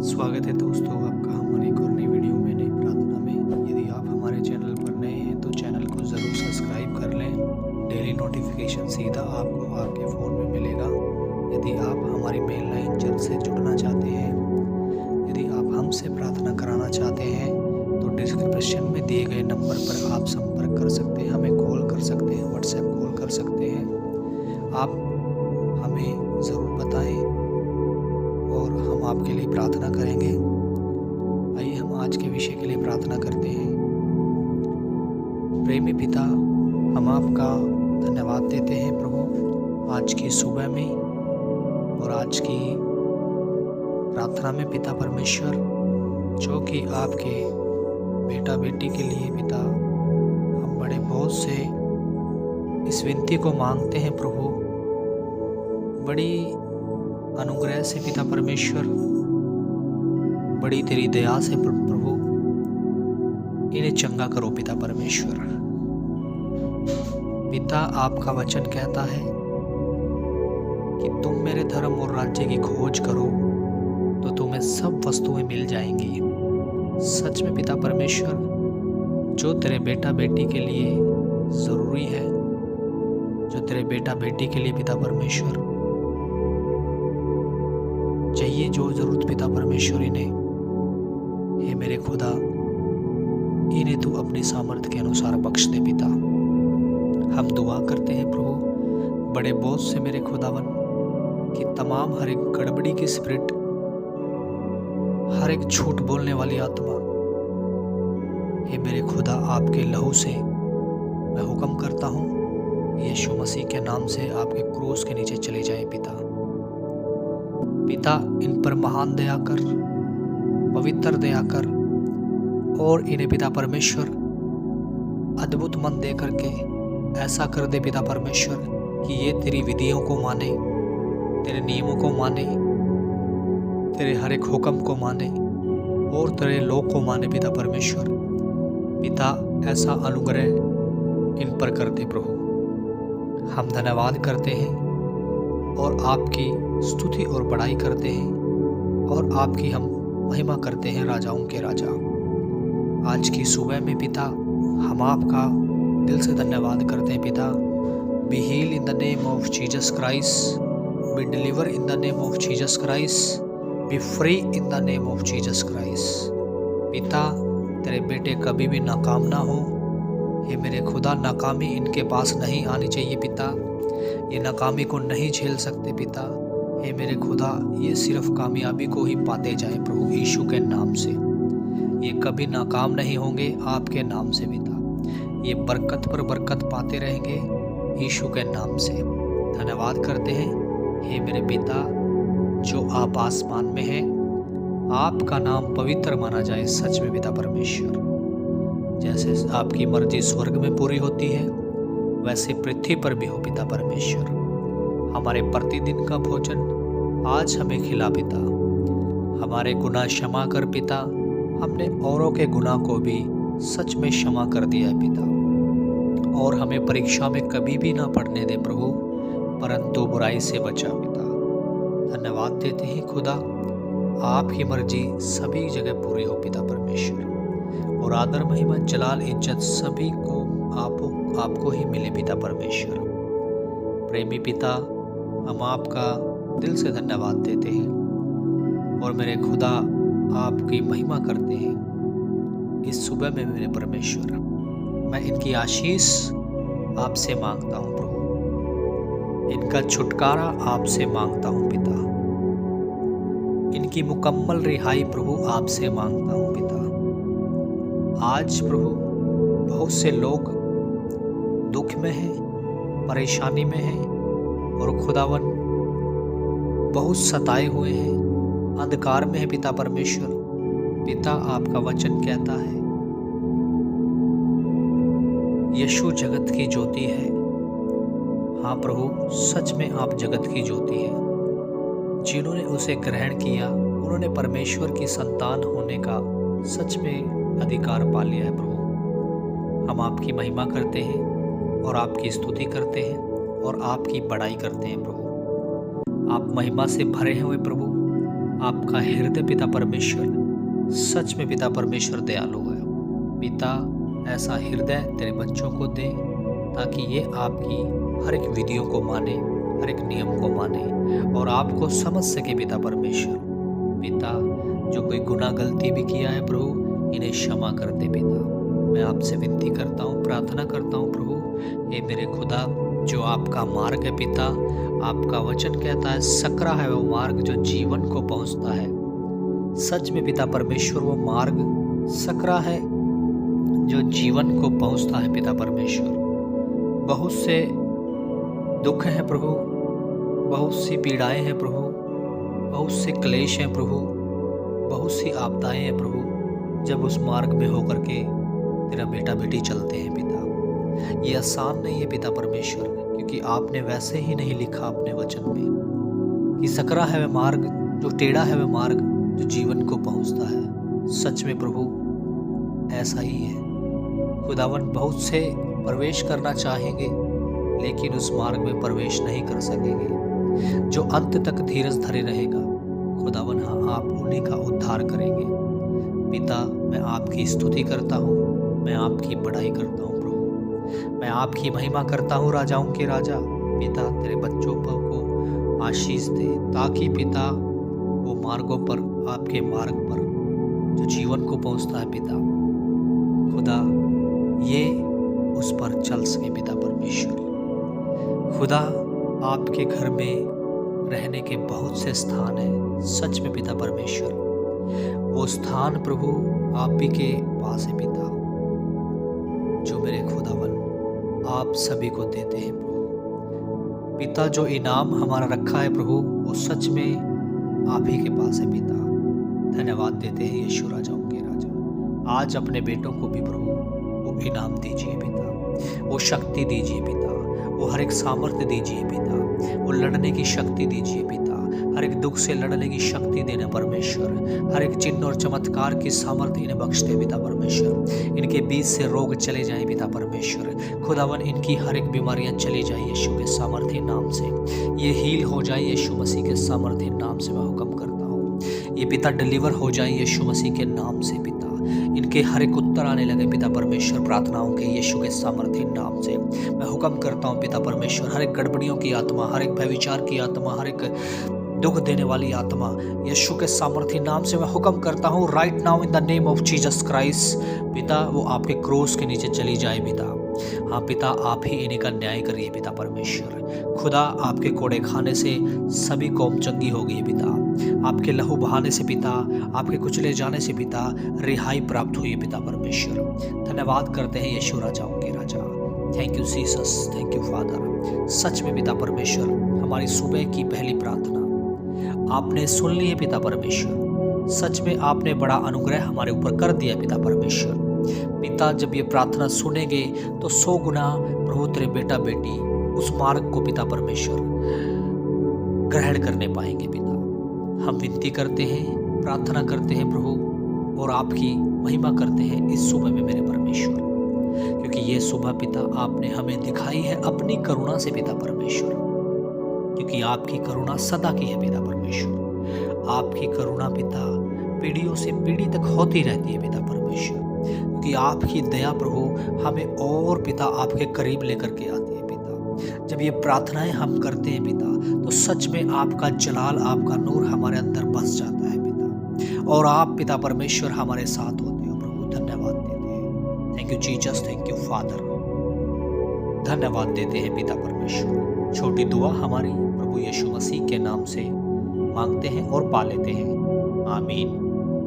स्वागत है दोस्तों आपका हमारी एक और नई वीडियो में नई प्रार्थना में। यदि आप हमारे चैनल पर नए हैं तो चैनल को ज़रूर सब्सक्राइब कर लें। डेली नोटिफिकेशन सीधा आपको आपके फ़ोन में मिलेगा। यदि आप हमारी मेल लाइन जल्द से जुड़ना चाहते हैं, यदि आप हमसे प्रार्थना कराना चाहते हैं तो डिस्क्रिप्शन में दिए गए नंबर पर आप संपर्क कर सकते हैं, हमें कॉल कर सकते हैं, व्हाट्सएप कॉल कर सकते हैं। आप हमें ज़रूर बताएं और हम आपके लिए प्रार्थना करेंगे। आइए हम आज के विषय के लिए प्रार्थना करते हैं। प्रेमी पिता, हम आपका धन्यवाद देते हैं प्रभु आज की सुबह में और आज की प्रार्थना में पिता परमेश्वर, जो कि आपके बेटा बेटी के लिए पिता हम बड़े बहुत से इस विनती को मांगते हैं प्रभु, बड़ी अनुग्रह से पिता परमेश्वर, बड़ी तेरी दया से प्रभु इन्हें चंगा करो पिता परमेश्वर। पिता, आपका वचन कहता है कि तुम मेरे धर्म और राज्य की खोज करो तो तुम्हें सब वस्तुएं मिल जाएंगी। सच में पिता परमेश्वर, जो तेरे बेटा बेटी के लिए ज़रूरी है, जो तेरे बेटा बेटी के लिए पिता परमेश्वर चाहिए, जो ज़रूरत पिता परमेश्वर इन्हें, हे मेरे खुदा, इन्हें तू अपनी सामर्थ्य के अनुसार बख्श दे पिता। हम दुआ करते हैं प्रभु, बड़े बोझ से मेरे खुदावन कि तमाम हर एक गड़बड़ी की स्पिरिट, हर एक झूठ बोलने वाली आत्मा, हे मेरे खुदा, आपके लहू से मैं हुक्म करता हूँ, यीशु मसीह के नाम से आपके क्रूस के नीचे चले जाए पिता। पिता, इन पर महान दया कर, पवित्र दया कर और इन्हें पिता परमेश्वर अद्भुत मन दे करके ऐसा कर दे पिता परमेश्वर कि ये तेरी विधियों को माने, तेरे नियमों को माने, तेरे हर एक हुक्म को माने और तेरे लोग को माने पिता परमेश्वर। पिता, ऐसा अनुग्रह इन पर कर दे प्रभु। हम धन्यवाद करते हैं और आपकी स्तुति और बड़ाई करते हैं और आपकी हम महिमा करते हैं, राजाओं के राजा। आज की सुबह में पिता, हम आपका दिल से धन्यवाद करते हैं पिता। Be heal in the name of Jesus Christ, be deliver in the name of Jesus Christ, be free in the name of Jesus Christ. पिता, तेरे बेटे कभी भी नाकाम ना हो, ये मेरे खुदा, नाकामी इनके पास नहीं आनी चाहिए पिता। ये नाकामी को नहीं झेल सकते पिता, हे मेरे खुदा, ये सिर्फ कामयाबी को ही पाते जाए प्रभु यीशु के नाम से। ये कभी नाकाम नहीं होंगे आपके नाम से पिता। ये बरकत पर बरकत पाते रहेंगे यीशु के नाम से। धन्यवाद करते हैं हे मेरे पिता, जो आप आसमान में हैं, आपका नाम पवित्र माना जाए सच में पिता परमेश्वर। जैसे आपकी मर्जी स्वर्ग में पूरी होती है, वैसे पृथ्वी पर भी हो पिता परमेश्वर। हमारे प्रतिदिन का भोजन आज हमें खिला पिता। हमारे गुनाह क्षमा कर पिता। हमने औरों के गुनाह को भी सच में क्षमा कर दिया है पिता। और हमें परीक्षा में कभी भी ना पड़ने दे प्रभु, परंतु बुराई से बचा पिता। धन्यवाद देते हैं खुदा, आपकी मर्जी सभी जगह पूरी हो पिता परमेश्वर। और आदर, महिमा, जलाल, इज्जत सभी को आपको ही मिले पिता परमेश्वर। प्रेमी पिता, हम आपका दिल से धन्यवाद देते हैं और मेरे खुदा, आपकी महिमा करते हैं इस सुबह में मेरे परमेश्वर। मैं इनकी आशीष आपसे मांगता हूँ प्रभु, इनका छुटकारा आपसे मांगता हूँ पिता, इनकी मुकम्मल रिहाई प्रभु आपसे मांगता हूँ पिता। आज प्रभु बहुत से लोग दुख में हैं, परेशानी में हैं और खुदावन बहुत सताए हुए हैं, अंधकार में है पिता परमेश्वर। पिता, आपका वचन कहता है यीशु जगत की ज्योति है। हाँ प्रभु, सच में आप जगत की ज्योति है। जिन्होंने उसे ग्रहण किया, उन्होंने परमेश्वर की संतान होने का सच में अधिकार पा लिया है प्रभु। हम आपकी महिमा करते हैं और आपकी स्तुति करते हैं और आपकी बड़ाई करते हैं प्रभु। आप महिमा से भरे हुए प्रभु, आपका हृदय पिता परमेश्वर सच में पिता परमेश्वर दयालु है। पिता ऐसा हृदय तेरे बच्चों को दे ताकि ये आपकी हर एक विधियों को माने, हर एक नियम को माने और आपको समझ सके पिता परमेश्वर। पिता जो कोई गुनाह गलती भी किया है प्रभु, इन्हें क्षमा कर दे पिता। मैं आपसे विनती करता हूँ, प्रार्थना करता हूँ प्रभु, ये मेरे खुदा जो आपका मार्ग है पिता, आपका वचन कहता है सकरा है वो मार्ग जो जीवन को पहुँचता है। सच में पिता परमेश्वर वो मार्ग सकरा है जो जीवन को पहुँचता है पिता परमेश्वर। बहुत से दुख हैं प्रभु, बहुत सी पीड़ाएं हैं प्रभु, बहुत से क्लेश हैं प्रभु, बहुत सी आपदाएं हैं प्रभु, जब उस मार्ग में होकर के तेरा बेटा बेटी चलते हैं पिता। ये आसान नहीं है पिता परमेश्वर, क्योंकि आपने वैसे ही नहीं लिखा अपने वचन में कि सकरा है वह मार्ग, जो टेढ़ा है वह मार्ग जो जीवन को पहुंचता है। सच में प्रभु ऐसा ही है खुदावन। बहुत से प्रवेश करना चाहेंगे लेकिन उस मार्ग में प्रवेश नहीं कर सकेंगे। जो अंत तक धीरज धरे रहेगा खुदावन, हाँ आप उन्हीं का उद्धार करेंगे। पिता मैं आपकी स्तुति करता हूँ, मैं आपकी बड़ाई करता हूँ प्रभु, मैं आपकी महिमा करता हूँ राजाओं के राजा। पिता तेरे बच्चों को आशीष दे ताकि पिता वो मार्गों पर, आपके मार्ग पर जो जीवन को पहुँचता है पिता खुदा, ये उस पर चल सके पिता परमेश्वर। खुदा आपके घर में रहने के बहुत से स्थान हैं। सच में पिता परमेश्वर वो स्थान प्रभु आप ही के पास है पिता, जो मेरे खुदावन आप सभी को देते हैं प्रभु। पिता जो इनाम हमारा रखा है प्रभु, वो सच में आप ही के पास है पिता। धन्यवाद देते हैं यीशु राजाओं के राजा। आज अपने बेटों को भी प्रभु वो इनाम दीजिए पिता, वो शक्ति दीजिए पिता, वो हर एक सामर्थ्य दीजिए पिता, वो लड़ने की शक्ति दीजिए पिता, हर एक दुख से लड़ने की शक्ति देने परमेश्वर, हर एक चिन्ह और चमत्कार की सामर्थ्य इन्हें बख्श दे पिता परमेश्वर। इनके बीच से रोग चले जाए पिता परमेश्वर। खुदावन इनकी हर एक बीमारियां चली जाए यीशु के सामर्थ्य नाम से, ये हील हो जाए यीशु मसीह के सामर्थ्य नाम से मैं हुक्म करता हूँ। ये पिता डिलीवर हो जाए यीशु मसीह के नाम से पिता। इनके हर एक उत्तर आने लगे पिता परमेश्वर प्रार्थनाओं के यीशु के सामर्थ्य नाम से मैं हुक्म करता हूँ पिता परमेश्वर। हर एक गड़बड़ियों की आत्मा, हर एक व्यभिचार की आत्मा, हर एक दुख देने वाली आत्मा यीशु के सामर्थ्य नाम से मैं हुक्म करता हूँ right now in the name of Jesus Christ. पिता वो आपके क्रोस के नीचे चली जाए पिता। हाँ पिता आप ही इन्हीं का न्याय करिए पिता परमेश्वर। खुदा आपके कोड़े खाने से सभी कौम चंगी हो गई पिता। आपके लहू बहाने से पिता, आपके कुचले जाने से पिता रिहाई प्राप्त हुई पिता परमेश्वर। धन्यवाद करते हैं यीशु राजाओं के राजा। Thank you Jesus, thank you father. सच में पिता परमेश्वर हमारी सुबह की पहली प्रार्थना आपने सुन ली है पिता परमेश्वर। सच में आपने बड़ा अनुग्रह हमारे ऊपर कर दिया पिता परमेश्वर। पिता जब ये प्रार्थना सुनेंगे तो 100 गुना प्रभु तेरे बेटा बेटी उस मार्ग को पिता परमेश्वर ग्रहण करने पाएंगे पिता। हम विनती करते हैं, प्रार्थना करते हैं प्रभु और आपकी महिमा करते हैं इस सुबह में मेरे परमेश्वर, क्योंकि ये सुबह पिता आपने हमें दिखाई है अपनी करुणा से पिता परमेश्वर, क्योंकि आपकी करुणा सदा की है पिता परमेश्वर। आपकी करुणा पिता पीढ़ियों से पीढ़ी तक होती रहती है पिता परमेश्वर, क्योंकि आपकी दया प्रभु हमें और पिता आपके करीब लेकर के आती है पिता। जब ये प्रार्थनाएं हम करते हैं पिता तो सच में आपका जलाल, आपका नूर हमारे अंदर बस जाता है पिता, और आप पिता परमेश्वर हमारे साथ होते हो प्रभु। धन्यवाद देते हैं। Thank you Jesus, thank you father. धन्यवाद देते हैं पिता परमेश्वर। छोटी दुआ हमारी प्रभु यीशु मसीह के नाम से मांगते हैं और पा लेते हैं। आमीन।